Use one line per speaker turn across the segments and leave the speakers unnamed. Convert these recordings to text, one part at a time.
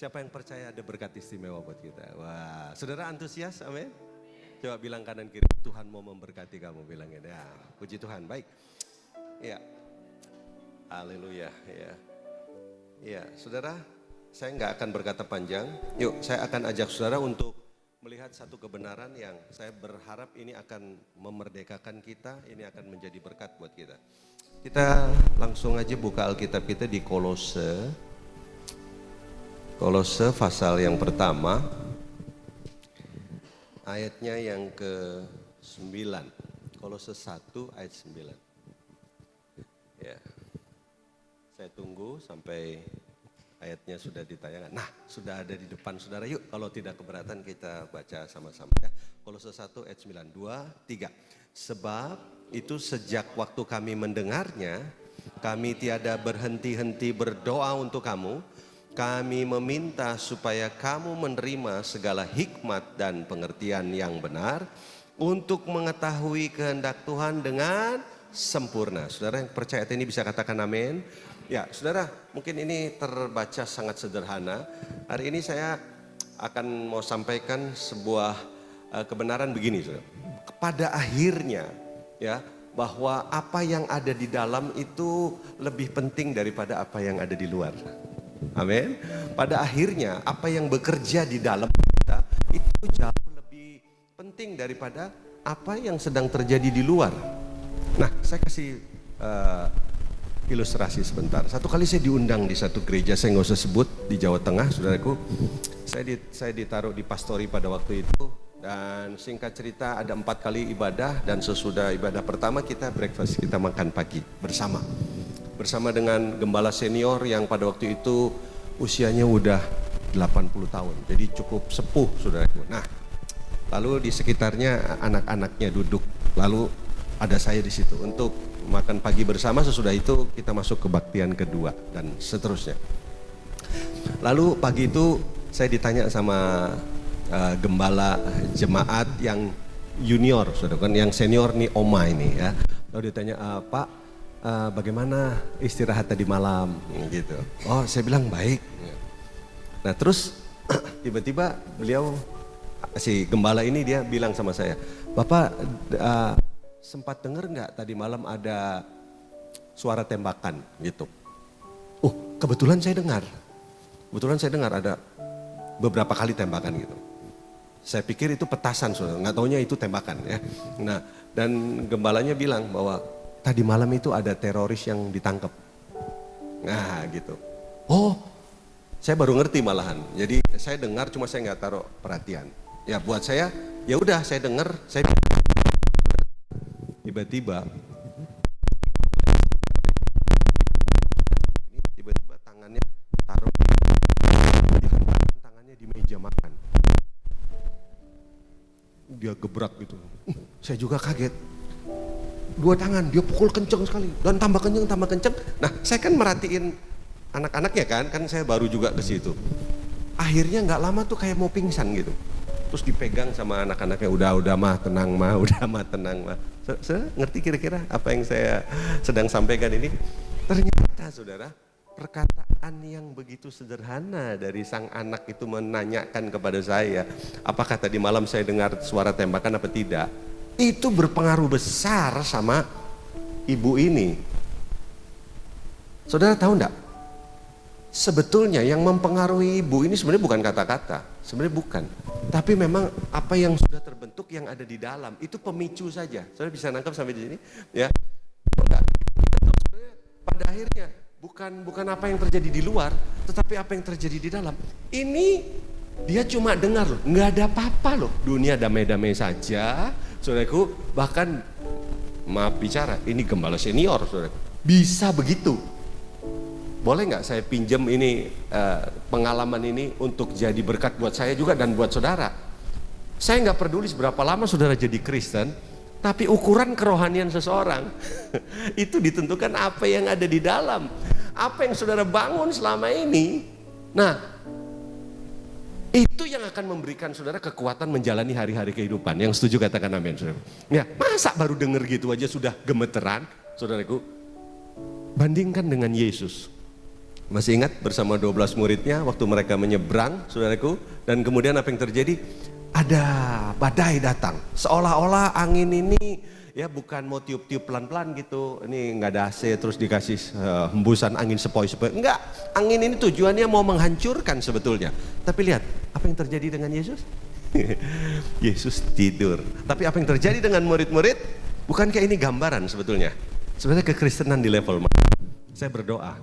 Siapa yang percaya ada berkat istimewa buat kita? Wah, saudara antusias, amin? Coba bilang kanan kiri, Tuhan mau memberkati kamu, bilangin ya. Puji Tuhan, baik. Ya, haleluya, ya. Ya, saudara, saya nggak akan berkata panjang. Yuk, saya akan ajak saudara untuk melihat satu kebenaran yang saya berharap ini akan memerdekakan kita, ini akan menjadi berkat buat kita. Kita langsung aja buka Alkitab kita di Kolose pasal yang pertama, ayatnya yang ke-9. Kolose 1 ayat 9. Ya. Saya tunggu sampai ayatnya sudah ditayangkan. Nah, sudah ada di depan saudara. Yuk, kalau tidak keberatan kita baca sama-sama ya. Kolose 1 ayat 9, 2, 3. Sebab itu sejak waktu kami mendengarnya, kami tiada berhenti-henti berdoa untuk kamu. Kami meminta supaya kamu menerima segala hikmat dan pengertian yang benar untuk mengetahui kehendak Tuhan dengan sempurna. Saudara yang percaya ini bisa katakan amin. Ya, saudara, mungkin ini terbaca sangat sederhana. Hari ini saya akan mau sampaikan sebuah kebenaran begini, saudara. Pada akhirnya, ya, bahwa apa yang ada di dalam itu lebih penting daripada apa yang ada di luar. Amin. Pada akhirnya apa yang bekerja di dalam kita itu jauh lebih penting daripada apa yang sedang terjadi di luar. Nah, saya kasih ilustrasi sebentar. Satu kali saya diundang di satu gereja, saya nggak usah sebut, di Jawa Tengah, saudaraku. Saya ditaruh di pastori pada waktu itu, dan singkat cerita ada 4 kali ibadah, dan sesudah ibadah pertama kita breakfast, kita makan pagi bersama dengan gembala senior yang pada waktu itu usianya udah 80 tahun, jadi cukup sepuh, saudaraku. Nah, lalu di sekitarnya anak-anaknya duduk, lalu ada saya di situ untuk makan pagi bersama. Sesudah itu kita masuk kebaktian kedua dan seterusnya. Lalu pagi itu saya ditanya sama gembala jemaat yang junior, saudara kan, yang senior nih Oma ini ya. Lalu ditanya, Pak, bagaimana istirahat tadi malam gitu. Oh, saya bilang baik. Nah, terus tiba-tiba beliau, si gembala ini, dia bilang sama saya, Bapak sempat dengar nggak tadi malam ada suara tembakan gitu. Oh, kebetulan saya dengar ada beberapa kali tembakan gitu. Saya pikir itu petasan, saudara, nggak taunya itu tembakan ya. Nah, dan gembalanya bilang bahwa tadi malam itu ada teroris yang ditangkap. Nah gitu. Oh, saya baru ngerti malahan. Jadi saya dengar, cuma saya nggak taruh perhatian. Ya buat saya, ya udah saya dengar, saya tiba-tiba tangannya taruh tangannya di meja makan. Dia gebrak gitu. Saya juga kaget. 2 tangan, dia pukul kenceng sekali dan tambah kenceng. Nah, saya kan merhatiin anak-anaknya kan saya baru juga ke situ. Akhirnya nggak lama tuh kayak mau pingsan gitu. Terus dipegang sama anak-anaknya, udah mah tenang mah. Ngerti kira-kira apa yang saya sedang sampaikan ini? Ternyata saudara, perkataan yang begitu sederhana dari sang anak itu menanyakan kepada saya, apakah tadi malam saya dengar suara tembakan apa tidak? Itu berpengaruh besar sama ibu ini. Saudara tahu enggak? Sebetulnya yang mempengaruhi ibu ini sebenarnya bukan kata-kata, sebenarnya bukan. Tapi memang apa yang sudah terbentuk yang ada di dalam, itu pemicu saja. Saudara bisa nangkap sampai di sini? Ya. Pada akhirnya bukan apa yang terjadi di luar, tetapi apa yang terjadi di dalam. Ini dia cuma dengar loh, nggak ada apa-apa loh. Dunia damai-damai saja. Saudaraku, bahkan maaf bicara, ini gembala senior, saudaraku, bisa begitu. Boleh nggak saya pinjam ini pengalaman ini untuk jadi berkat buat saya juga dan buat saudara. Saya nggak peduli seberapa lama saudara jadi Kristen, tapi ukuran kerohanian seseorang itu ditentukan apa yang ada di dalam, apa yang saudara bangun selama ini. Nah, itu yang akan memberikan saudara kekuatan menjalani hari-hari kehidupan. Yang setuju katakan amin, saudara. Ya, masa baru dengar gitu aja sudah gemeteran, saudaraku? Bandingkan dengan Yesus. Masih ingat bersama 12 muridnya waktu mereka menyeberang, saudaraku, dan kemudian apa yang terjadi? Ada badai datang, seolah-olah angin ini ya bukan mau tiup-tiup pelan-pelan gitu, ini nggak ada AC terus dikasih hembusan angin sepoi-sepoi, enggak, angin ini tujuannya mau menghancurkan sebetulnya. Tapi lihat apa yang terjadi dengan Yesus. Yesus tidur. Tapi apa yang terjadi dengan murid-murid? Bukankah ini gambaran sebetulnya? Sebenarnya kekristenan di level mana? Saya berdoa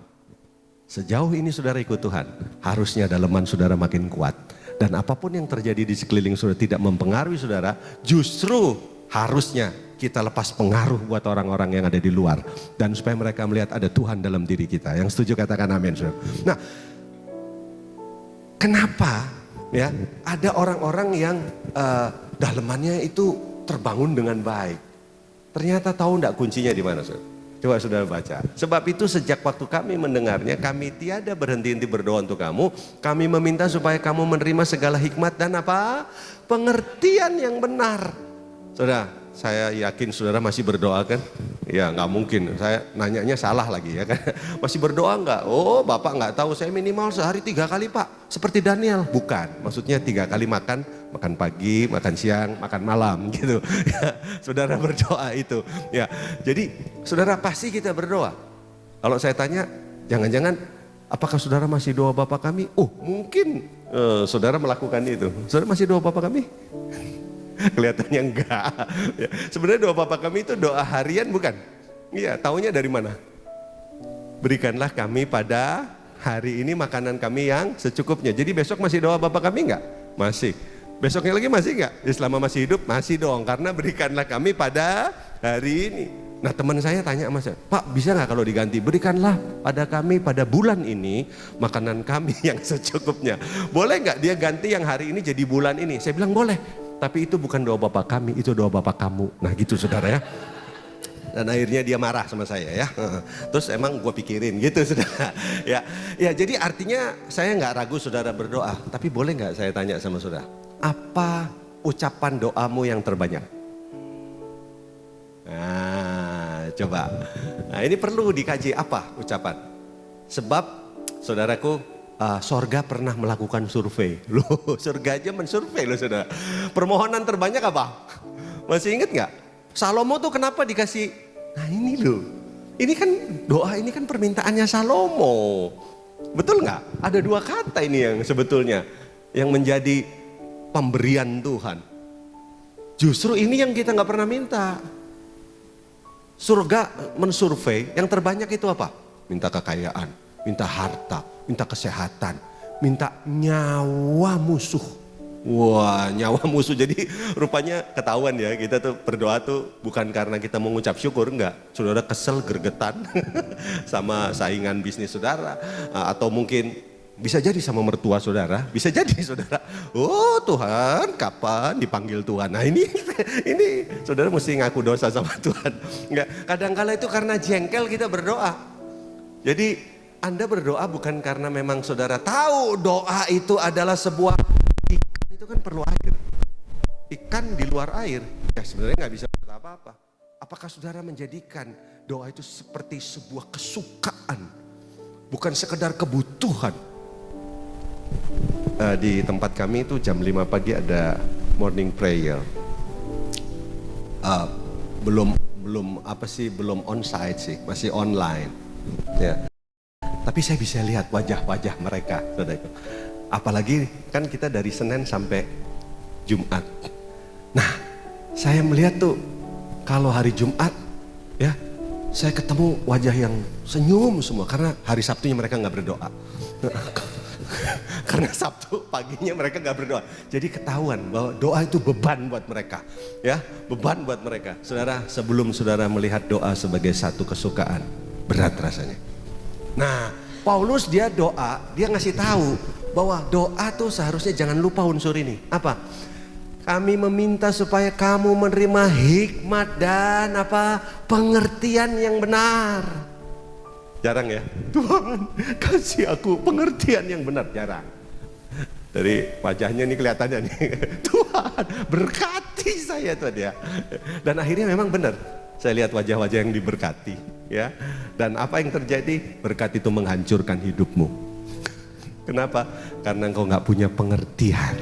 sejauh ini saudara ikut Tuhan, harusnya daleman saudara makin kuat. Dan apapun yang terjadi di sekeliling saudara tidak mempengaruhi saudara, justru harusnya kita lepas pengaruh buat orang-orang yang ada di luar. Dan supaya mereka melihat ada Tuhan dalam diri kita. Yang setuju katakan amin, saudara. Nah, kenapa ya ada orang-orang yang dalemannya itu terbangun dengan baik? Ternyata tahu enggak kuncinya di mana, saudara? Coba saudara baca. Sebab itu sejak waktu kami mendengarnya, kami tiada berhenti-henti berdoa untuk kamu. Kami meminta supaya kamu menerima segala hikmat dan apa? Pengertian yang benar. Saudara, saya yakin saudara masih berdoa kan? Ya nggak mungkin, saya nanyanya salah lagi ya kan? Masih berdoa nggak? Oh Bapak nggak tahu, saya minimal sehari 3 kali Pak. Seperti Daniel, bukan. Maksudnya 3 kali makan pagi, makan siang, makan malam gitu. Ya, saudara berdoa itu. Ya, jadi saudara pasti kita berdoa. Kalau saya tanya, jangan-jangan apakah saudara masih doa Bapa kami? Oh mungkin saudara melakukan itu. Saudara masih doa Bapa kami? Kelihatannya enggak. Ya, sebenarnya doa Bapa kami itu doa harian bukan? Iya, taunya dari mana? Berikanlah kami pada hari ini makanan kami yang secukupnya. Jadi besok masih doa Bapa kami enggak? Masih. Besoknya lagi masih enggak? Ya, selama masih hidup masih dong, karena berikanlah kami pada hari ini. Nah teman saya tanya sama saya, Pak bisa nggak kalau diganti? Berikanlah pada kami pada bulan ini makanan kami yang secukupnya. Boleh nggak dia ganti yang hari ini jadi bulan ini? Saya bilang boleh. Tapi itu bukan doa Bapak kami, itu doa Bapak kamu. Nah gitu saudara ya. Dan akhirnya dia marah sama saya ya. Terus emang gue pikirin gitu saudara. Ya jadi artinya saya nggak ragu saudara berdoa. Tapi boleh nggak saya tanya sama saudara, apa ucapan doamu yang terbanyak? Nah coba. Nah ini perlu dikaji, apa ucapan? Sebab saudaraku, sorga pernah melakukan survei. Loh, surga aja mensurvei loh saudara. Permohonan terbanyak apa? Masih inget nggak? Salomo tuh kenapa dikasih? Nah ini loh. Ini kan doa, ini kan permintaannya Salomo. Betul nggak? Ada 2 kata ini yang sebetulnya yang menjadi pemberian Tuhan. Justru ini yang kita nggak pernah minta. Surga mensurvei, yang terbanyak itu apa? Minta kekayaan, minta harta, minta kesehatan, minta nyawa musuh. Wah, nyawa musuh. Jadi rupanya ketahuan ya, kita tuh berdoa tuh bukan karena kita mengucap syukur, enggak. Saudara kesel, gergetan sama saingan bisnis saudara, atau mungkin bisa jadi sama mertua saudara, bisa jadi saudara. Oh Tuhan, kapan dipanggil Tuhan? Nah ini saudara mesti ngaku dosa sama Tuhan. Enggak, kadang-kala itu karena jengkel kita berdoa. Jadi Anda berdoa bukan karena memang saudara tahu doa itu adalah sebuah, ikan itu kan perlu air. Ikan di luar air, ya sebenarnya nggak bisa berbuat apa-apa. Apakah saudara menjadikan doa itu seperti sebuah kesukaan, bukan sekedar kebutuhan? Di tempat kami itu jam 5 pagi ada morning prayer. Belum onsite sih, masih online. Ya. Tapi saya bisa lihat wajah-wajah mereka, saudara. Apalagi kan kita dari Senin sampai Jumat. Nah, saya melihat tuh kalau hari Jumat, ya, saya ketemu wajah yang senyum semua karena hari Sabtunya mereka nggak berdoa. Karena Sabtu paginya mereka nggak berdoa. Jadi ketahuan bahwa doa itu beban buat mereka, ya, beban buat mereka. Saudara, sebelum saudara melihat doa sebagai satu kesukaan, berat rasanya. Nah, Paulus dia doa, dia ngasih tahu bahwa doa tuh seharusnya jangan lupa unsur ini. Apa? Kami meminta supaya kamu menerima hikmat dan apa? Pengertian yang benar. Jarang ya, Tuhan kasih aku pengertian yang benar, jarang. Dari wajahnya nih kelihatannya nih, Tuhan berkati saya tuh dia. Dan akhirnya memang benar. saya lihat wajah-wajah yang diberkati, ya. Dan apa yang terjadi? Berkat itu menghancurkan hidupmu. Kenapa? Karena engkau nggak punya pengertian.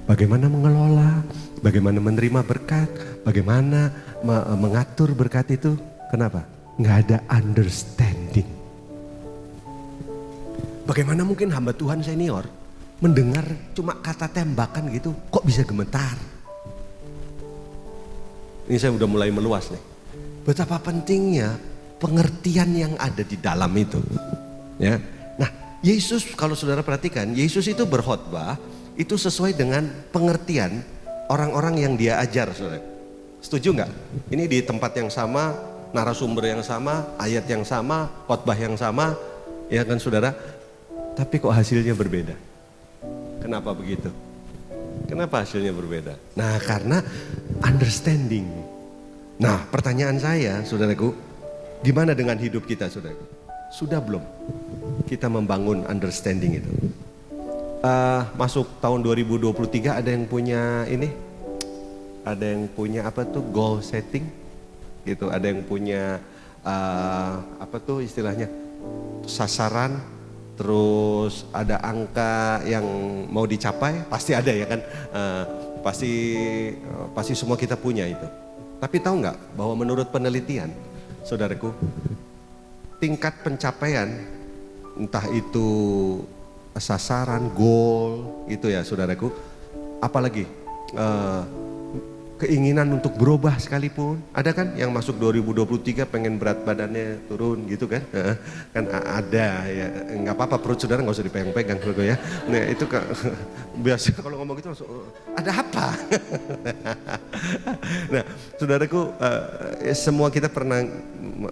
Bagaimana mengelola, bagaimana menerima berkat, bagaimana mengatur berkat itu. Kenapa? Nggak ada understanding. Bagaimana mungkin hamba Tuhan senior mendengar cuma kata tembakan gitu, kok bisa gemetar? Ini saya udah mulai meluas nih. Betapa pentingnya pengertian yang ada di dalam itu. Ya. Nah, Yesus kalau saudara perhatikan, Yesus itu berkhotbah itu sesuai dengan pengertian orang-orang yang dia ajar, saudara. Setuju nggak? Ini di tempat yang sama, narasumber yang sama, ayat yang sama, khotbah yang sama, ya kan saudara? Tapi kok hasilnya berbeda? Kenapa begitu? Kenapa hasilnya berbeda? Nah, karena understanding. Nah, pertanyaan saya, saudaraku, gimana dengan hidup kita, saudaraku? Sudah belum kita membangun understanding itu? Masuk tahun 2023 ada yang punya ini? Ada yang punya apa tuh? Goal setting? Gitu, ada yang punya apa tuh istilahnya? Sasaran. Terus ada angka yang mau dicapai, pasti ada ya kan, pasti semua kita punya itu. Tapi tahu nggak bahwa menurut penelitian, saudaraku, tingkat pencapaian, entah itu sasaran, goal, itu ya saudaraku, apalagi keinginan untuk berubah sekalipun, ada kan yang masuk 2023 pengen berat badannya turun gitu kan, kan ada ya, nggak apa-apa perut saudara nggak usah dipegang-pegang ya. Nah itu biasa kalau ngomong gitu langsung ada apa? Nah saudaraku, semua kita pernah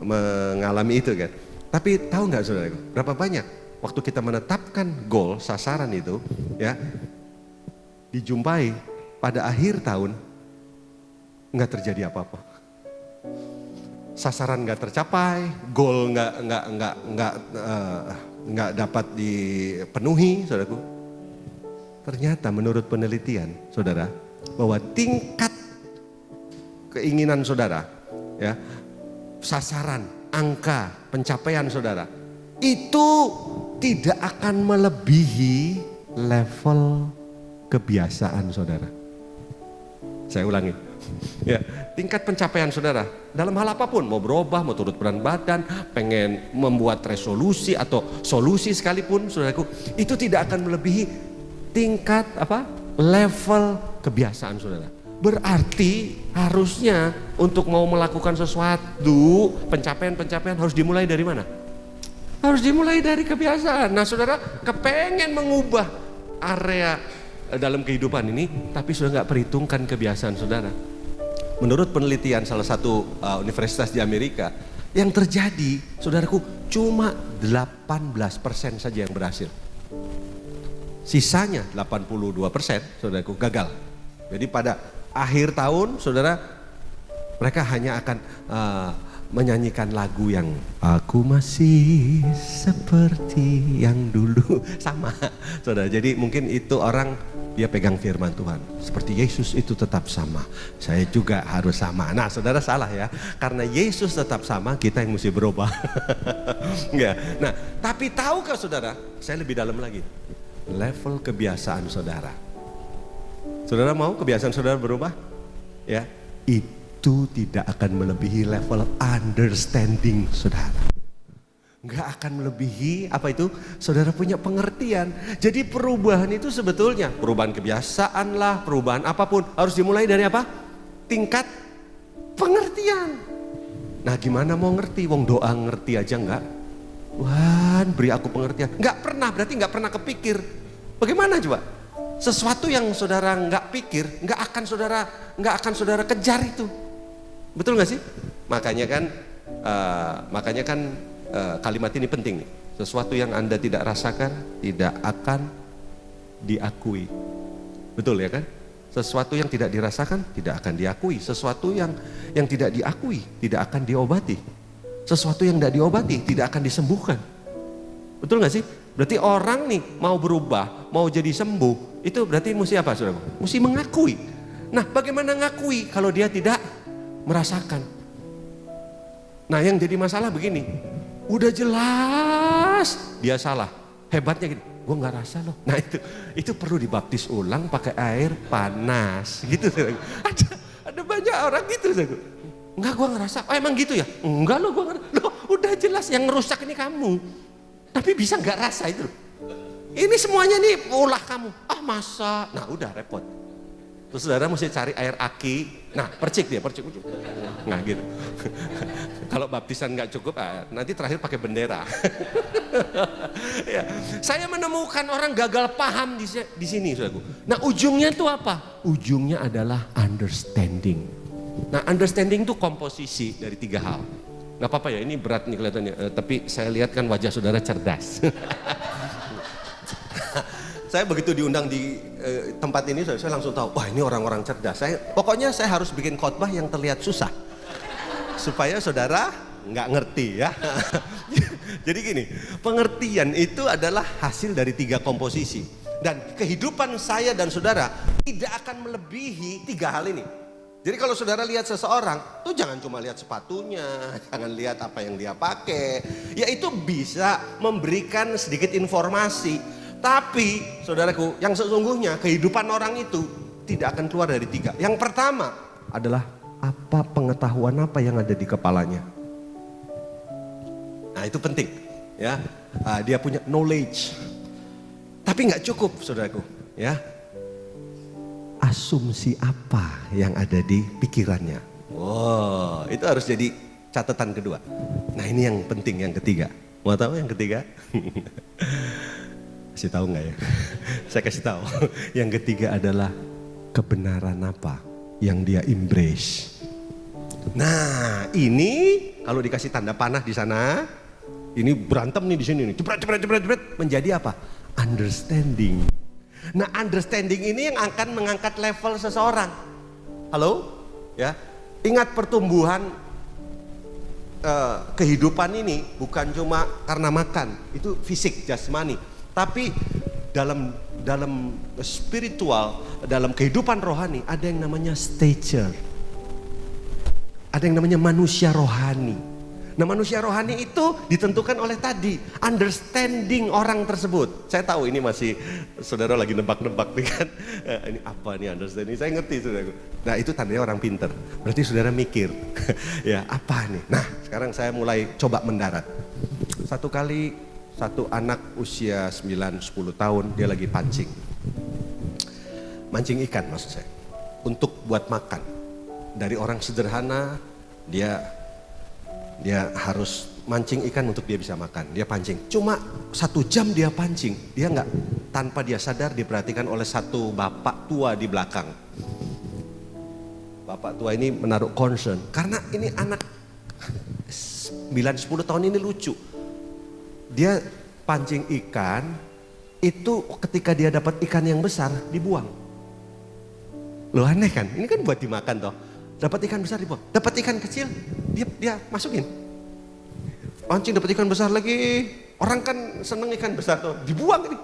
mengalami itu kan. Tapi tahu nggak saudaraku, berapa banyak waktu kita menetapkan goal sasaran itu ya, dijumpai pada akhir tahun nggak terjadi apa-apa, sasaran nggak tercapai, goal nggak dapat dipenuhi, saudaraku. Ternyata menurut penelitian, saudara, bahwa tingkat keinginan saudara, ya, sasaran, angka, pencapaian saudara, itu tidak akan melebihi level kebiasaan saudara. Saya ulangi. Ya, tingkat pencapaian saudara dalam hal apapun, mau berubah, mau turut berat badan, pengen membuat resolusi atau solusi sekalipun, saudaraku, itu tidak akan melebihi tingkat apa? Level kebiasaan saudara. Berarti harusnya untuk mau melakukan sesuatu, pencapaian harus dimulai dari mana? Harus dimulai dari kebiasaan. Nah, saudara kepengen mengubah area dalam kehidupan ini, tapi sudah nggak perhitungkan kebiasaan saudara. Menurut penelitian salah satu universitas di Amerika, yang terjadi, saudaraku, cuma 18% saja yang berhasil. Sisanya 82%, saudaraku, gagal. Jadi pada akhir tahun, saudara, mereka hanya akan menyanyikan lagu yang aku masih seperti yang dulu, sama, saudara. Jadi mungkin itu orang dia pegang firman Tuhan, seperti Yesus itu tetap sama, saya juga harus sama. Nah saudara salah ya, karena Yesus tetap sama, kita yang mesti berubah. Enggak. Nah tapi tahukah saudara, saya lebih dalam lagi, level kebiasaan saudara. Saudara mau kebiasaan saudara berubah? Ya, itu tidak akan melebihi level understanding saudara. Nggak akan melebihi apa itu? Saudara punya pengertian. Jadi perubahan itu sebetulnya perubahan kebiasaan lah, perubahan apapun harus dimulai dari apa? Tingkat pengertian. Nah gimana mau ngerti? Wong doa ngerti aja nggak? Tuhan beri aku pengertian. Nggak pernah, berarti nggak pernah kepikir. Bagaimana coba? Sesuatu yang saudara nggak pikir, nggak akan saudara kejar itu. Betul nggak sih? Makanya kan kalimat ini penting nih. Sesuatu yang Anda tidak rasakan tidak akan diakui. Betul ya kan? Sesuatu yang tidak dirasakan tidak akan diakui. Sesuatu yang tidak diakui tidak akan diobati. Sesuatu yang tidak diobati tidak akan disembuhkan. Betul nggak sih? Berarti orang nih mau berubah, mau jadi sembuh, itu berarti mesti apa saudara? Mesti mengakui. Nah bagaimana ngakui kalau dia tidak merasakan? Nah yang jadi masalah begini, udah jelas dia salah, hebatnya gini, gue nggak rasa loh. Nah itu perlu dibaptis ulang pakai air panas gitu. Ada banyak orang gitu. Enggak, gue ngerasa. Oh emang gitu ya? Enggak loh, gue ngerasa. Loh udah jelas yang ngerusak ini kamu, tapi bisa nggak rasa itu. Ini semuanya nih ulah kamu. Ah masa? Nah udah repot. Terus saudara mesti cari air aki. Nah percik. Nah gitu. Kalau baptisan nggak cukup, nanti terakhir pakai bendera. Ya, saya menemukan orang gagal paham di sini, saudaraku. Nah ujungnya itu apa? Ujungnya adalah understanding. Nah understanding itu komposisi dari 3 hal. Nggak apa-apa ya, ini berat nih kelihatannya. Tapi saya lihat kan wajah saudara cerdas. Saya begitu diundang di tempat ini, saya langsung tahu, wah ini orang-orang cerdas. Pokoknya saya harus bikin khotbah yang terlihat susah, supaya saudara nggak ngerti ya. Jadi gini, pengertian itu adalah hasil dari 3 komposisi. Dan kehidupan saya dan saudara tidak akan melebihi 3 hal ini. Jadi kalau saudara lihat seseorang, tuh jangan cuma lihat sepatunya, jangan lihat apa yang dia pakai. Ya itu bisa memberikan sedikit informasi. Tapi saudaraku, yang sesungguhnya kehidupan orang itu tidak akan keluar dari 3. Yang pertama adalah apa pengetahuan apa yang ada di kepalanya. Nah itu penting ya. Dia punya knowledge. Tapi nggak cukup saudaraku ya. Asumsi apa yang ada di pikirannya. Wow, itu harus jadi catatan kedua. Nah ini yang penting, yang ketiga. Mau tahu yang ketiga? Kasih tahu nggak ya? Saya kasih tahu. Yang ketiga adalah kebenaran apa yang dia embrace. Nah ini kalau dikasih tanda panah di sana, ini berantem nih di sini nih, jebret, menjadi apa? Understanding. Nah understanding ini yang akan mengangkat level seseorang. Halo? Ya, ingat pertumbuhan kehidupan ini bukan cuma karena makan, itu fisik, jasmani. Tapi dalam spiritual, dalam kehidupan rohani ada yang namanya stature. Ada yang namanya manusia rohani. Nah manusia rohani itu ditentukan oleh tadi understanding orang tersebut. Saya tahu ini masih saudara lagi nebak-nebak nih kan. Ini apa nih understanding? Saya ngerti saudara. Nah itu tandanya orang pinter. Berarti saudara mikir ya apa nih. Nah sekarang saya mulai coba mendarat. Satu kali satu anak usia 9-10 tahun dia lagi mancing ikan maksud saya, untuk buat makan. Dari orang sederhana dia harus mancing ikan untuk dia bisa makan. Dia pancing, cuma 1 jam dia pancing, dia nggak, tanpa dia sadar diperhatikan oleh satu bapak tua di belakang. Bapak tua ini menaruh concern karena ini anak 9-10 tahun ini lucu. Dia pancing ikan, itu ketika dia dapat ikan yang besar dibuang. Loh aneh kan? Ini kan buat dimakan toh. Dapat ikan besar dibuang. Dapat ikan kecil dia masukin. Pancing dapat ikan besar lagi. Orang kan seneng ikan besar toh, dibuang ini.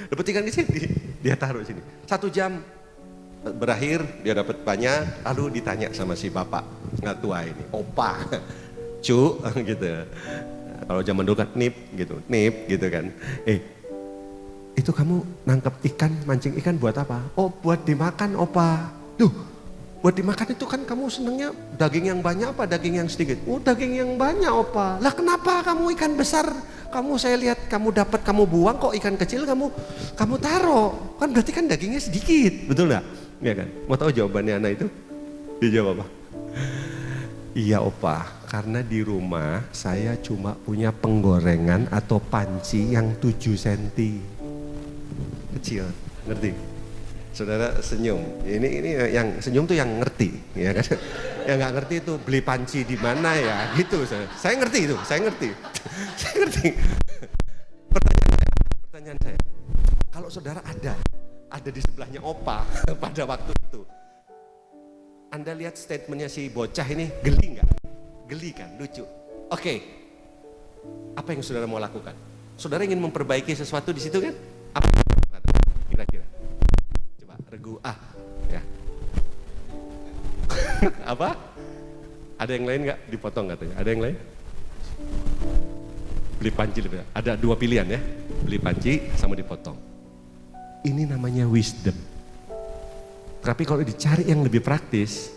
Dapat ikan kecil dia taruh sini. 1 jam berakhir dia dapat banyak, lalu ditanya sama si bapak nggak tua ini, opa, cu gitu. Kalau zaman dulu kan nip gitu kan. Itu kamu nangkep ikan, mancing ikan buat apa? Oh buat dimakan opa. Duh, buat dimakan itu kan kamu senengnya daging yang banyak apa daging yang sedikit? Oh daging yang banyak opa. Lah kenapa kamu ikan besar? Kamu saya lihat kamu dapat kamu buang, kok ikan kecil kamu taruh. Kan berarti kan dagingnya sedikit, betul nggak? Iya kan? Mau tahu jawabannya anak itu? Dia jawab apa? Iya opa, karena di rumah saya cuma punya penggorengan atau panci yang 7 cm. Kecil, ngerti? Saudara senyum, ini yang senyum tuh yang ngerti, ya kan? Yang nggak ngerti itu beli panci di mana ya, gitu. Saya ngerti itu, saya ngerti. Pertanyaan saya, kalau saudara ada di sebelahnya opa pada waktu itu, Anda lihat statementnya si bocah ini, geli nggak? Geli kan, lucu. Oke, apa yang saudara mau lakukan? Saudara ingin memperbaiki sesuatu di situ kan? Apa yang saudara lakukan? Kira-kira? Coba regu ya. Apa? Ada yang lain nggak? Dipotong katanya. Ada yang lain? Beli panci, ada dua pilihan ya, beli panci sama dipotong. Ini namanya wisdom. Tapi kalau dicari yang lebih praktis,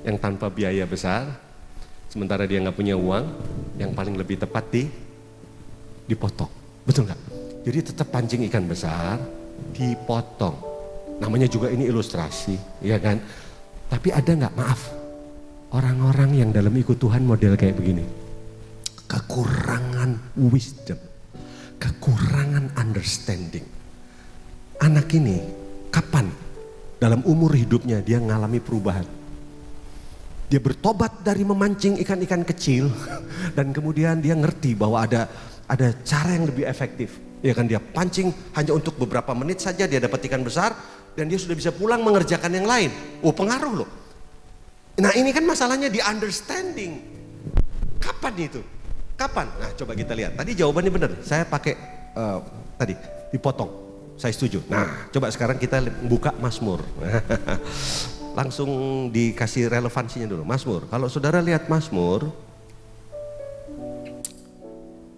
yang tanpa biaya besar, sementara dia nggak punya uang, yang paling lebih tepat dipotong. Betul nggak? Jadi tetap pancing ikan besar, dipotong. Namanya juga ini ilustrasi, ya kan? Tapi ada nggak, maaf, orang-orang yang dalam ikut Tuhan model kayak begini. Kekurangan wisdom, kekurangan understanding. Anak ini kapan dalam umur hidupnya dia ngalami perubahan? Dia bertobat dari memancing ikan-ikan kecil dan kemudian dia ngerti bahwa ada cara yang lebih efektif. Ya kan, dia pancing hanya untuk beberapa menit saja dia dapat ikan besar dan dia sudah bisa pulang mengerjakan yang lain. Oh, pengaruh loh. Nah, ini kan masalahnya di understanding. Kapan itu? Kapan? Nah, coba kita lihat. Tadi jawabannya benar. Saya pakai tadi dipotong. Saya setuju. Nah, coba sekarang kita buka Mazmur. Langsung dikasih relevansinya dulu. Mazmur. Kalau saudara lihat Mazmur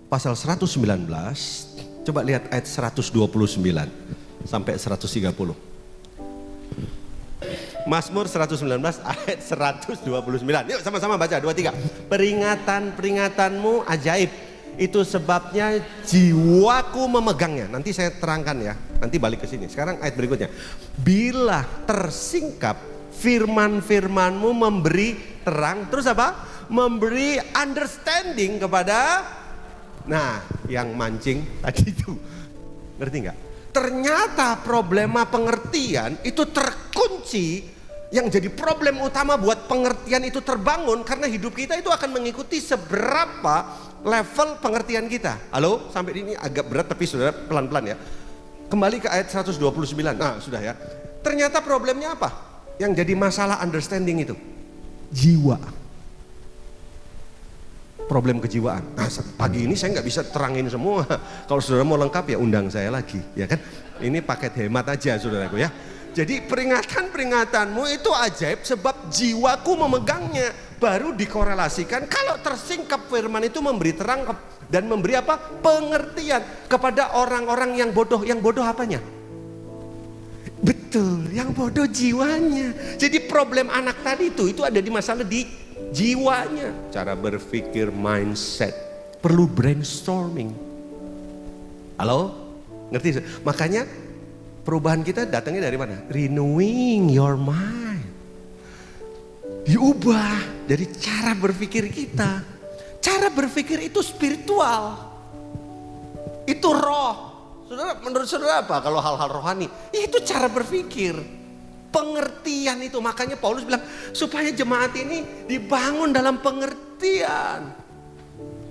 pasal 119, coba lihat ayat 129 sampai 130. Mazmur 119 ayat 129. Yuk sama-sama baca, 2, 3. Peringatan-peringatanmu ajaib, itu sebabnya jiwaku memegangnya. Nanti saya terangkan ya, nanti balik ke sini. Sekarang ayat berikutnya. Bila tersingkap firman-firmanmu memberi terang, terus apa? Memberi understanding kepada, nah, yang mancing tadi itu. Ngerti nggak? Ternyata problema pengertian itu terkunci. Yang jadi problem utama buat pengertian itu terbangun karena hidup kita itu akan mengikuti seberapa level pengertian kita. Halo, sampai ini agak berat tapi saudara pelan-pelan ya. Kembali ke ayat 129. Nah, sudah ya. Ternyata problemnya apa? Yang jadi masalah understanding itu jiwa. Problem kejiwaan. Nah, pagi ini saya nggak bisa terangin semua. Kalau saudara mau lengkap ya undang saya lagi, ya kan? Ini paket hemat aja, saudaraku ya. Jadi peringatan-peringatanmu itu ajaib sebab jiwaku memegangnya. Baru dikorelasikan kalau tersingkap firman itu memberi terang dan memberi apa? Pengertian kepada orang-orang yang bodoh. Yang bodoh apanya? Betul, yang bodoh jiwanya. Jadi problem anak tadi itu ada di masalah di jiwanya. Cara berpikir, mindset, perlu brainstorming. Halo? Ngerti? Makanya perubahan kita datangnya dari mana? Renewing your mind. Diubah dari cara berpikir kita. Cara berpikir itu spiritual. Itu roh. Saudara, menurut saudara apa kalau hal-hal rohani? Itu cara berpikir. Pengertian itu, makanya Paulus bilang supaya jemaat ini dibangun dalam pengertian.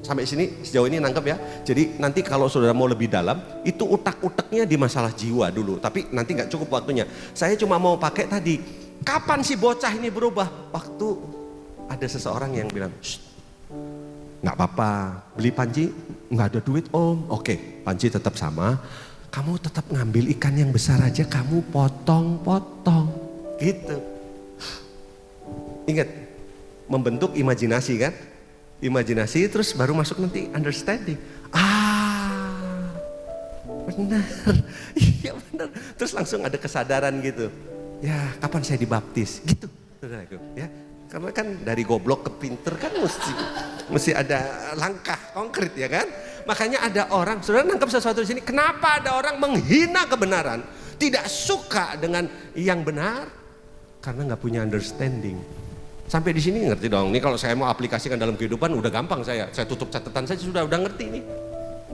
Sampai sini sejauh ini nangkep ya. Jadi nanti kalau saudara mau lebih dalam, itu utak-utaknya di masalah jiwa dulu. Tapi nanti nggak cukup waktunya. Saya cuma mau pakai tadi. Kapan si bocah ini berubah? Waktu ada seseorang yang bilang, nggak apa-apa, beli panci, nggak ada duit om. Oke, panci tetap sama. Kamu tetap ngambil ikan yang besar aja, kamu potong-potong. Gitu. Ingat, membentuk imajinasi kan? Imajinasi terus baru masuk nanti understanding. Benar. Iya benar. Terus langsung ada kesadaran gitu. Ya, kapan saya dibaptis? Gitu. Saudaraku, ya. Karena kan dari goblok ke pinter kan mesti ada langkah konkret ya kan. Makanya ada orang, saudara nangkap sesuatu di sini. Kenapa ada orang menghina kebenaran, tidak suka dengan yang benar? Karena nggak punya understanding. Sampai di sini ngerti dong. Ini kalau saya mau aplikasikan dalam kehidupan udah gampang saya tutup catatan saya sudah ngerti nih.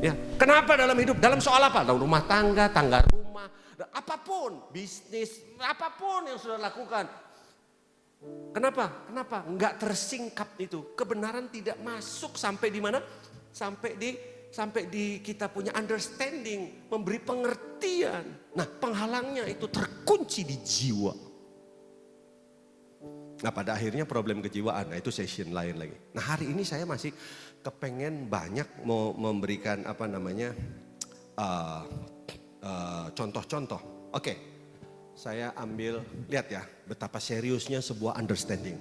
Ya, kenapa dalam hidup? Dalam soal apa? Dalam rumah tangga, tangga rumah, apapun, bisnis, apapun yang sudah lakukan. Kenapa? Kenapa? Enggak tersingkap itu. Kebenaran tidak masuk sampai di mana? Sampai di kita punya understanding, memberi pengertian. Nah, penghalangnya itu terkunci di jiwa. Nah, pada akhirnya problem kejiwaan. Nah, itu session lain lagi. Nah, hari ini saya masih kepengen banyak mau memberikan contoh-contoh. Oke. Saya ambil, lihat ya, betapa seriusnya sebuah understanding.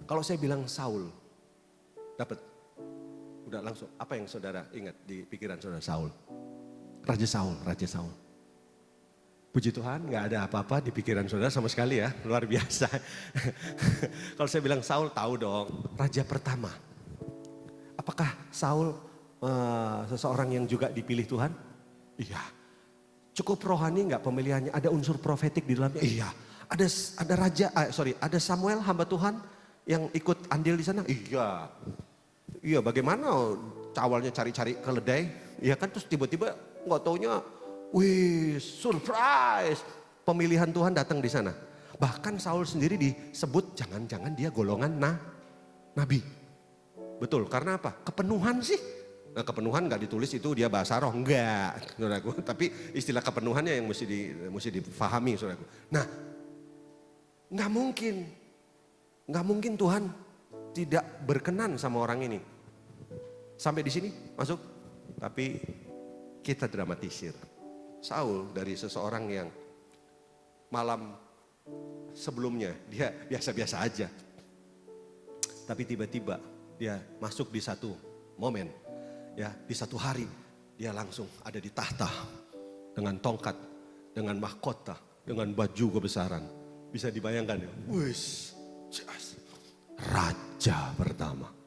Kalau saya bilang Saul, dapat. Udah langsung, apa yang saudara ingat di pikiran saudara? Saul. Raja Saul, Raja Saul. Puji Tuhan, nggak ada apa-apa di pikiran saudara sama sekali ya, luar biasa. Kalau saya bilang Saul, tahu dong, raja pertama. Apakah Saul seseorang yang juga dipilih Tuhan? Iya. Cukup rohani nggak pemilihannya? Ada unsur profetik di dalamnya? Iya. Ada Samuel hamba Tuhan yang ikut andil di sana? Iya. Iya, bagaimana awalnya cari-cari keledai? Iya kan, terus tiba-tiba nggak taunya, wih, surprise, pemilihan Tuhan datang di sana. Bahkan Saul sendiri disebut jangan-jangan dia golongan nabi. Betul, karena apa? Kepenuhan sih. Nah, kepenuhan nggak ditulis itu dia bahasa roh, enggak, saudaraku. Tapi istilah kepenuhannya yang mesti difahami, saudaraku. Nah, nggak mungkin Tuhan tidak berkenan sama orang ini. Sampai di sini masuk, tapi kita dramatisir. Saul dari seseorang yang malam sebelumnya dia biasa-biasa aja. Tapi tiba-tiba dia masuk di satu momen, ya, di satu hari dia langsung ada di tahta dengan tongkat, dengan mahkota, dengan baju kebesaran. Bisa dibayangkan ya, wis, raja pertama.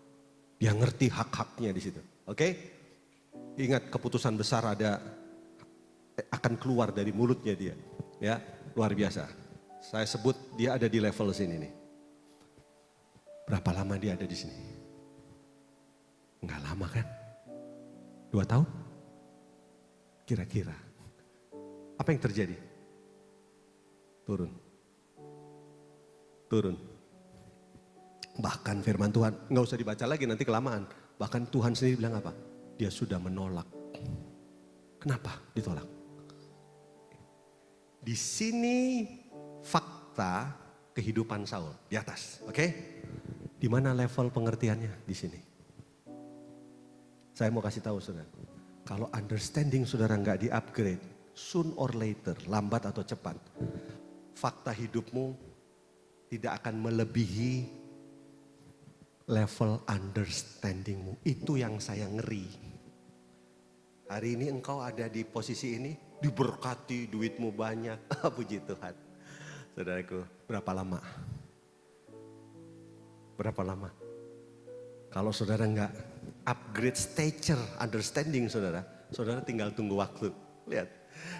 Dia ngerti hak-haknya di situ. Oke? Ingat keputusan besar akan keluar dari mulutnya dia. Ya, luar biasa. Saya sebut dia ada di level sini nih. Berapa lama dia ada di sini? Enggak lama kan? 2 tahun? Kira-kira. Apa yang terjadi? Turun. Bahkan firman Tuhan, nggak usah dibaca lagi nanti kelamaan. Bahkan Tuhan sendiri bilang apa? Dia sudah menolak. Kenapa ditolak? Di sini fakta kehidupan Saul di atas, oke? Di mana level pengertiannya di sini? Saya mau kasih tahu saudara, kalau understanding saudara nggak di-upgrade, soon or later, lambat atau cepat, fakta hidupmu tidak akan melebihi level understandingmu. Itu yang saya ngeri. Hari ini engkau ada di posisi ini, diberkati, duitmu banyak. Puji Tuhan. Saudaraku, berapa lama? Berapa lama? Kalau saudara enggak upgrade stature, understanding saudara tinggal tunggu waktu. Lihat.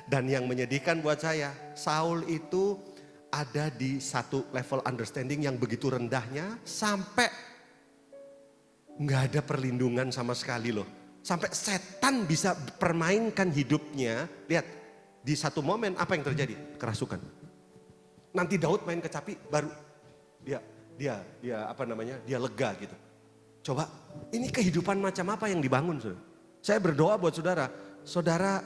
Dan yang menyedihkan buat saya, Saul itu ada di satu level understanding yang begitu rendahnya sampai nggak ada perlindungan sama sekali loh. Sampai setan bisa permainkan hidupnya. Lihat, di satu momen apa yang terjadi? Kerasukan. Nanti Daud main kecapi baru dia lega gitu. Coba, ini kehidupan macam apa yang dibangun, saudara? Saya berdoa buat saudara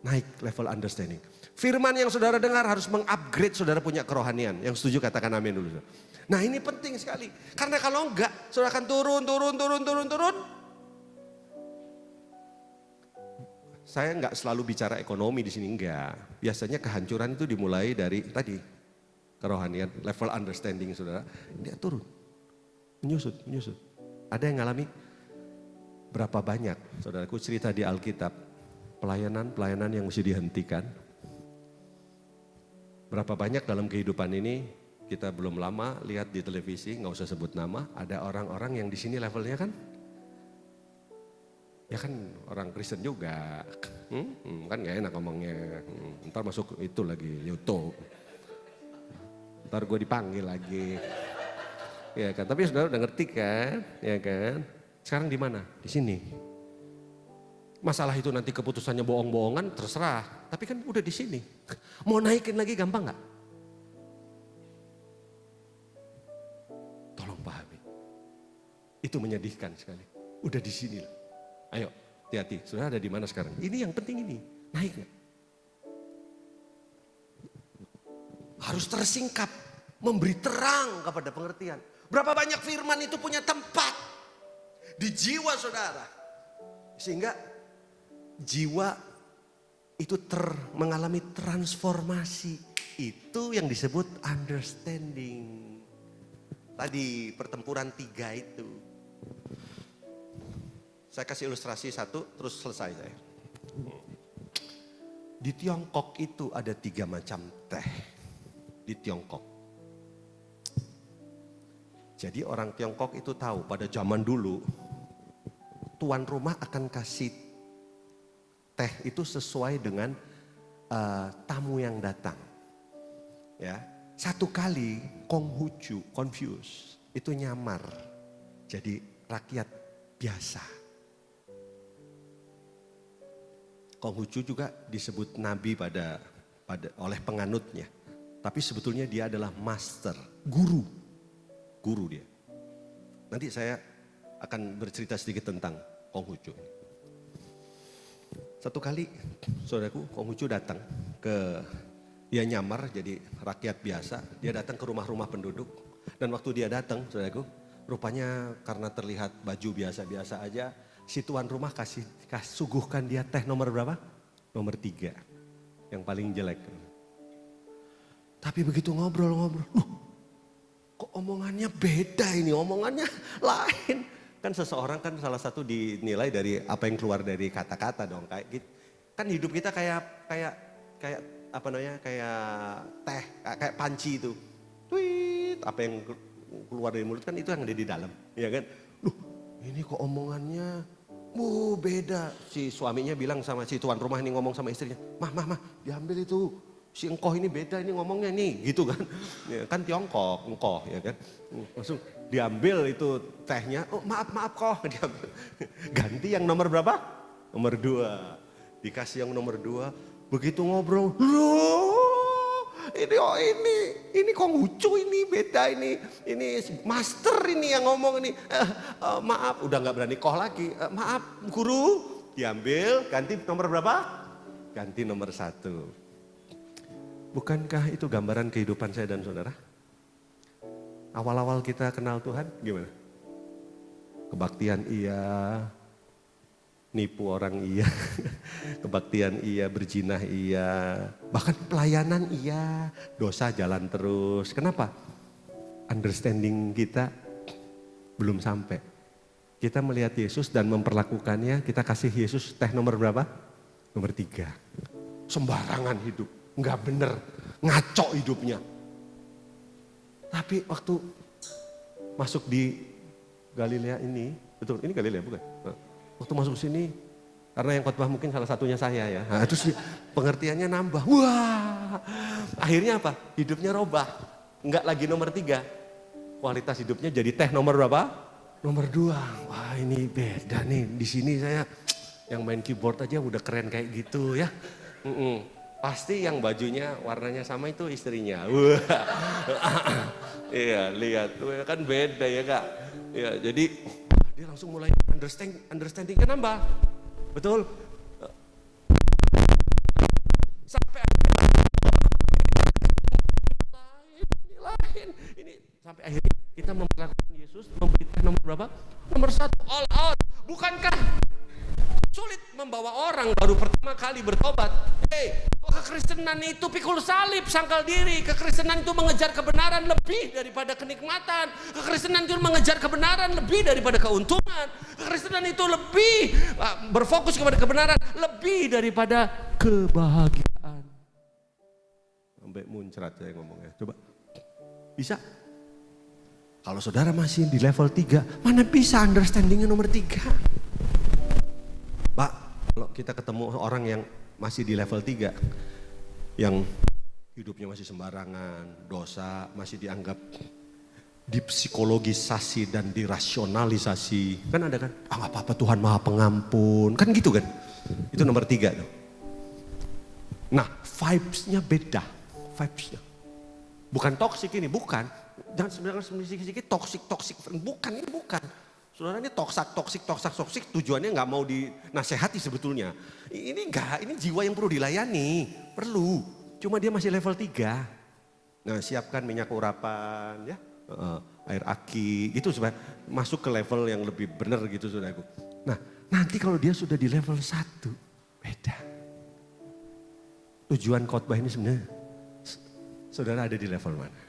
naik level understanding. Firman yang saudara dengar harus mengupgrade saudara punya kerohanian. Yang setuju katakan amin dulu, saudara. Nah, ini penting sekali. Karena kalau enggak, saudara akan turun. Saya enggak selalu bicara ekonomi di sini, enggak. Biasanya kehancuran itu dimulai dari tadi kerohanian, level understanding saudara. Dia turun, menyusut. Ada yang ngalami? Berapa banyak, saudaraku cerita di Alkitab, pelayanan yang mesti dihentikan. Berapa banyak dalam kehidupan ini, kita belum lama lihat di televisi, nggak usah sebut nama, ada orang-orang yang di sini levelnya kan, ya kan orang Kristen juga, kan nggak enak ngomongnya, ntar masuk itu lagi YouTube, ntar gue dipanggil lagi, ya kan. Tapi saudara udah ngerti kan, ya kan? Sekarang di mana? Di sini. Masalah itu nanti keputusannya bohong-bohongan terserah, tapi kan udah di sini. Mau naikin lagi gampang nggak? Tolong pahami. Itu menyedihkan sekali. Udah di sini loh. Ayo, hati-hati. Saudara ada di mana sekarang? Ini yang penting ini. Naik nggak? Harus tersingkap, memberi terang kepada pengertian. Berapa banyak firman itu punya tempat di jiwa saudara, sehingga jiwa itu mengalami transformasi. Itu yang disebut understanding. Tadi pertempuran 3 itu. Saya kasih ilustrasi satu, terus selesai saya. Di Tiongkok itu ada 3 macam teh. Di Tiongkok. Jadi orang Tiongkok itu tahu pada zaman dulu, tuan rumah akan kasih teh itu sesuai dengan tamu yang datang. Ya, satu kali Konghucu, Confucius itu nyamar jadi rakyat biasa. Konghucu juga disebut nabi oleh penganutnya. Tapi sebetulnya dia adalah master, guru dia. Nanti saya akan bercerita sedikit tentang Konghucu. Satu kali saudaraku Konghucu datang dia nyamar jadi rakyat biasa. Dia datang ke rumah-rumah penduduk. Dan waktu dia datang saudaraku, rupanya karena terlihat baju biasa-biasa aja, si tuan rumah suguhkan dia teh nomor berapa? Nomor 3, yang paling jelek. Tapi begitu ngobrol, kok omongannya beda ini, omongannya lain. Kan seseorang kan salah satu dinilai dari apa yang keluar dari kata-kata dong. Kayak gitu. Kan hidup kita kayak apa namanya, kayak teh, kayak panci itu. Tweet, apa yang keluar dari mulut kan itu yang ada di dalam, ya kan? Ini kok omongannya beda. Si suaminya bilang sama si tuan rumah ini ngomong sama istrinya, mah, diambil itu. Si engkoh ini beda ini ngomongnya nih, gitu kan. Ya, kan Tiongkok, engkoh ya kan. Langsung diambil itu tehnya, oh maaf kok. Diambil. Ganti yang nomor berapa? Nomor 2. Dikasih yang nomor 2, begitu ngobrol, ini Konghucu ini beda ini master ini yang ngomong ini. Maaf, udah gak berani koh lagi. Maaf guru, diambil ganti nomor berapa? Ganti nomor 1. Bukankah itu gambaran kehidupan saya dan saudara? Awal-awal kita kenal Tuhan gimana? Kebaktian iya, nipu orang iya, kebaktian iya, berjinah iya, bahkan pelayanan iya, dosa jalan terus. Kenapa? Understanding kita belum sampai. Kita melihat Yesus dan memperlakukannya, kita kasih Yesus teh nomor berapa? Nomor 3. Sembarangan hidup, nggak bener, ngaco hidupnya. Tapi waktu masuk di Galilea ini, betul ini Galilea bukan? Waktu masuk sini, karena yang khotbah mungkin salah satunya saya ya. Nah, terus pengertiannya nambah. Wah, akhirnya apa? Hidupnya robah. Enggak lagi nomor 3. Kualitas hidupnya jadi teh nomor berapa? Nomor 2. Wah ini beda nih. Di sini saya yang main keyboard aja udah keren kayak gitu ya. Pasti yang bajunya warnanya sama itu istrinya. Wah, iya lihat, kan beda ya kak. Ya jadi dia langsung mulai understandingnya nambah, betul. Sampai lain, ini sampai akhirnya kita memperlakukan Yesus memberikan nomor berapa? Nomor 1, all out. Bukankah sulit membawa orang baru pertama kali bertobat? Kekristenan itu pikul salib, sangkal diri. Kekristenan itu mengejar kebenaran lebih daripada kenikmatan. Kekristenan itu mengejar kebenaran lebih daripada keuntungan. Kekristenan itu lebih berfokus kepada kebenaran lebih daripada kebahagiaan. Sampai muncrat saya ngomongnya. Coba, bisa? Kalau saudara masih di level 3, mana bisa understandingnya nomor 3? Pak, kalau kita ketemu orang yang masih di level 3, yang hidupnya masih sembarangan, dosa masih dianggap dipsikologisasi dan dirasionalisasi. Kan ada kan, nggak apa-apa Tuhan Maha Pengampun, kan gitu kan. Itu nomor 3 tuh. Nah vibes-nya beda, vibes-nya. Bukan toksik ini, bukan. Jangan sebenarnya sedikit toksik, bukan, ini bukan. Saudara ini toksik, tujuannya nggak mau dinasehati sebetulnya. Ini enggak, ini jiwa yang perlu dilayani, perlu. Cuma dia masih level 3. Nah siapkan minyak urapan, ya, air aki, gitu supaya masuk ke level yang lebih benar gitu saudaraku. Nah nanti kalau dia sudah di level 1, beda. Tujuan khotbah ini sebenarnya, saudara ada di level mana?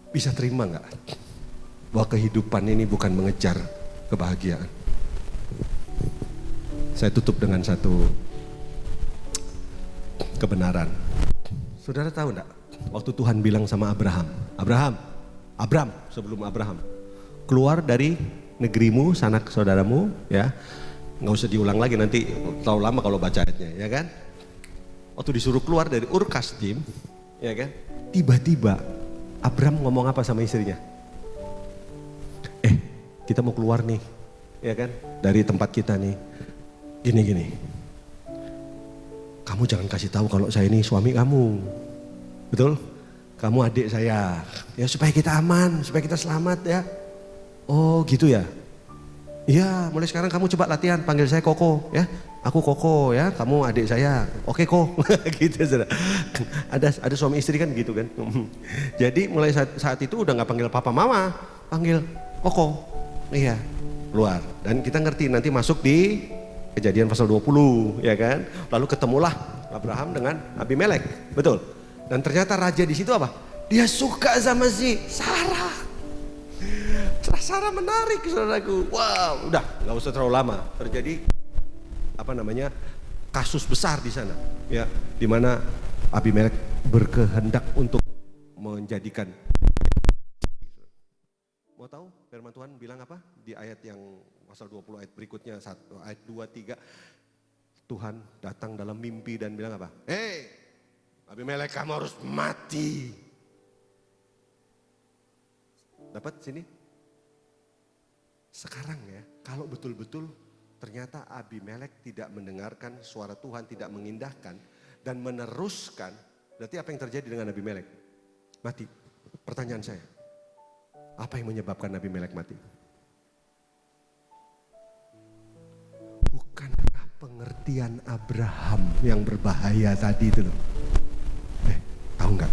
Bisa terima nggak? Bahwa kehidupan ini bukan mengejar kebahagiaan. Saya tutup dengan satu kebenaran. Saudara tahu enggak, waktu Tuhan bilang sama Abraham, Abram sebelum Abraham, keluar dari negerimu, sanak saudaramu, ya, nggak usah diulang lagi nanti terlalu lama kalau baca ayatnya, ya kan? Waktu disuruh keluar dari Ur Kasdim, ya kan? Tiba-tiba Abram ngomong apa sama istrinya? Kita mau keluar nih, ya kan? Dari tempat kita nih. Gini. Kamu jangan kasih tahu kalau saya ini suami kamu. Betul? Kamu adik saya. Ya supaya kita aman, supaya kita selamat ya. Oh gitu ya. Iya, mulai sekarang kamu coba latihan panggil saya Koko ya. Aku Koko ya, kamu adik saya. Oke Ko. Gitu saudara. Ada suami istri kan gitu kan. Jadi mulai saat itu udah nggak panggil papa mama, panggil Koko. Iya, keluar. Dan kita ngerti nanti masuk di Kejadian pasal 20, ya kan? Lalu ketemulah Abraham dengan Abimelek, betul. Dan ternyata raja di situ apa? Dia suka sama si Sarah. Sarah menarik, saudaraku. Wow, udah nggak usah terlalu lama. Terjadi kasus besar di sana, ya, di mana Abimelek berkehendak untuk menjadikan. Mau tahu firman Tuhan bilang apa? Di ayat yang pasal 20 ayat berikutnya, ayat 2, 3. Tuhan datang dalam mimpi dan bilang apa? Hei, Abimelek kamu harus mati. Dapat sini? Sekarang ya, kalau betul-betul ternyata Abimelek tidak mendengarkan suara Tuhan, tidak mengindahkan dan meneruskan, berarti apa yang terjadi dengan Abimelek? Mati. Pertanyaan saya, apa yang menyebabkan Abimelek mati? Bukankah pengertian Abraham yang berbahaya tadi itu loh? Tahu nggak?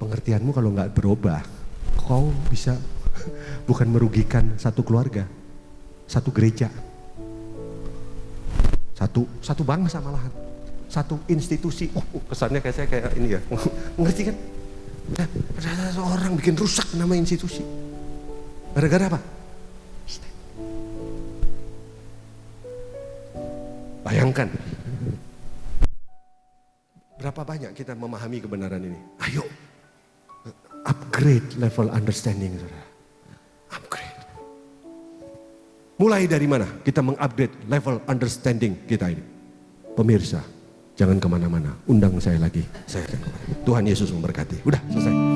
Pengertianmu kalau nggak berubah, kau bisa bukan merugikan satu keluarga, satu gereja, satu bangsa malahan, satu institusi. Kesannya kayak saya kayak ini ya, ngerti kan? Ada seorang bikin rusak nama institusi. Gara-gara apa? Bayangkan, berapa banyak kita memahami kebenaran ini. Ayo, upgrade level understanding, saudara. Upgrade. Mulai dari mana kita mengupgrade level understanding kita ini? Pemirsa, jangan kemana-mana. Undang saya lagi. Saya akan kembali. Tuhan Yesus memberkati. Udah selesai.